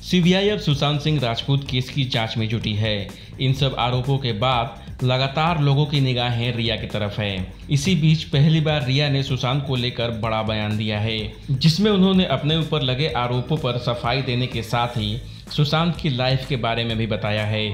CBI अब Sushant Singh Rajput case की जांच में जुटी है। इन सब आरोपों के बाद लगातार लोगों की निगाहें रिया की तरफ है। इसी बीच पहली बार रिया ने सुशांत को लेकर बड़ा बयान दिया है, जिसमें उन्होंने अपने ऊपर लगे आरोपों पर सफाई देने के साथ ही सुशांत की लाइफ के बारे में भी बताया है।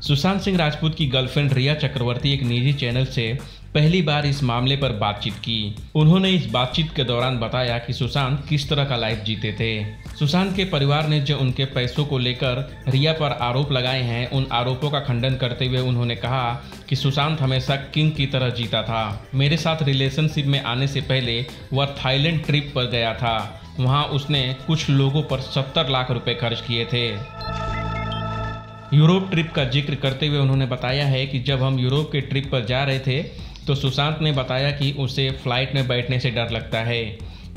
सुशांत सिंह राजपूत की गर्लफ्रेंड रिया चक्रवर्ती एक निजी चैनल से पहली बार इस मामले पर बातचीत की। उन्होंने इस बातचीत के दौरान बताया कि सुशांत किस तरह का लाइफ जीते थे। सुशांत के परिवार ने जो उनके पैसों को लेकर रिया पर आरोप लगाए हैं, उन आरोपों का खंडन करते हुए उन्होंने कहा कि सुशांत हमेशा किंग की तरह जीता था। मेरे साथ रिलेशनशिप में आने से पहले वह थाईलैंड ट्रिप पर गया था। वहाँ उसने कुछ लोगों पर 70 लाख रुपए खर्च किए थे। यूरोप ट्रिप का जिक्र करते हुए उन्होंने बताया है कि जब हम यूरोप के ट्रिप पर जा रहे थे तो सुशांत ने बताया कि उसे फ्लाइट में बैठने से डर लगता है।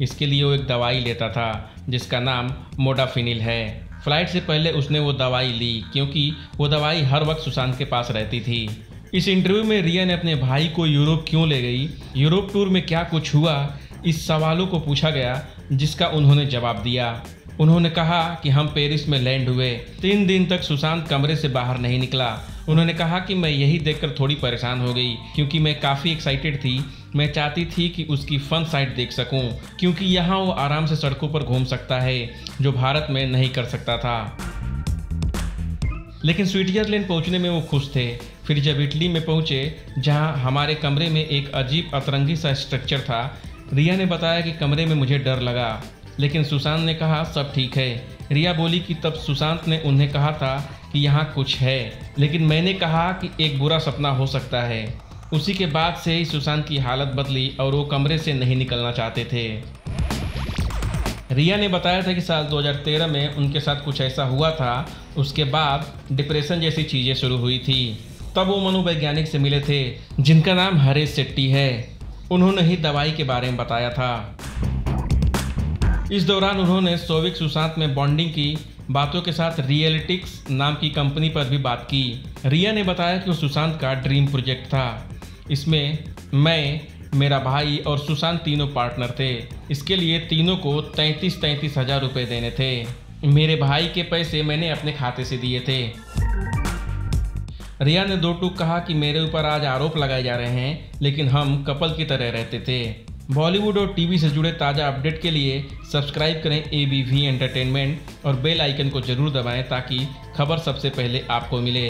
इसके लिए वो एक दवाई लेता था जिसका नाम मोडाफिनिल है। फ्लाइट से पहले उसने वो दवाई ली क्योंकि वो दवाई हर वक्त सुशांत के पास रहती थी। इस इंटरव्यू में रिया ने अपने भाई को यूरोप क्यों ले गई, यूरोप टूर में क्या कुछ हुआ, इस सवालों को पूछा गया, जिसका उन्होंने जवाब दिया। उन्होंने कहा कि हम पेरिस में लैंड हुए। 3 दिन तक सुशांत कमरे से बाहर नहीं निकला। उन्होंने कहा कि मैं यही देखकर थोड़ी परेशान हो गई क्योंकि मैं काफ़ी एक्साइटेड थी। मैं चाहती थी कि उसकी फन साइड देख सकूं क्योंकि यहाँ वो आराम से सड़कों पर घूम सकता है, जो भारत में नहीं कर सकता था। लेकिन स्विट्जरलैंड पहुँचने में वो खुश थे। फिर जब इटली में पहुँचे, जहाँ हमारे कमरे में एक अजीब अतरंगी सा स्ट्रक्चर था, रिया ने बताया कि कमरे में मुझे डर लगा, लेकिन सुशांत ने कहा सब ठीक है। रिया बोली कि तब सुशांत ने उन्हें कहा था कि यहाँ कुछ है, लेकिन मैंने कहा कि एक बुरा सपना हो सकता है। उसी के बाद से ही सुशांत की हालत बदली और वो कमरे से नहीं निकलना चाहते थे। रिया ने बताया था कि साल 2013 में उनके साथ कुछ ऐसा हुआ था। उसके बाद डिप्रेशन जैसी चीज़ें शुरू हुई थी। तब वो मनोवैज्ञानिक से मिले थे जिनका नाम हरीश शेट्टी है। उन्होंने ही दवाई के बारे में बताया था। इस दौरान उन्होंने सोविक सुशांत में बॉन्डिंग की बातों के साथ रियलिटिक्स नाम की कंपनी पर भी बात की। रिया ने बताया कि वो सुशांत का ड्रीम प्रोजेक्ट था। इसमें मैं, मेरा भाई और सुशांत तीनों पार्टनर थे। इसके लिए तीनों को 33 हज़ार रुपये देने थे। मेरे भाई के पैसे मैंने अपने खाते से दिए थे। रिया ने 2 टूक कहा कि मेरे ऊपर आज आरोप लगाए जा रहे हैं, लेकिन हम कपल की तरह रहते थे। बॉलीवुड और टीवी से जुड़े ताज़ा अपडेट के लिए सब्सक्राइब करें ABV एंटरटेनमेंट और बेल आइकन को जरूर दबाएं ताकि खबर सबसे पहले आपको मिले।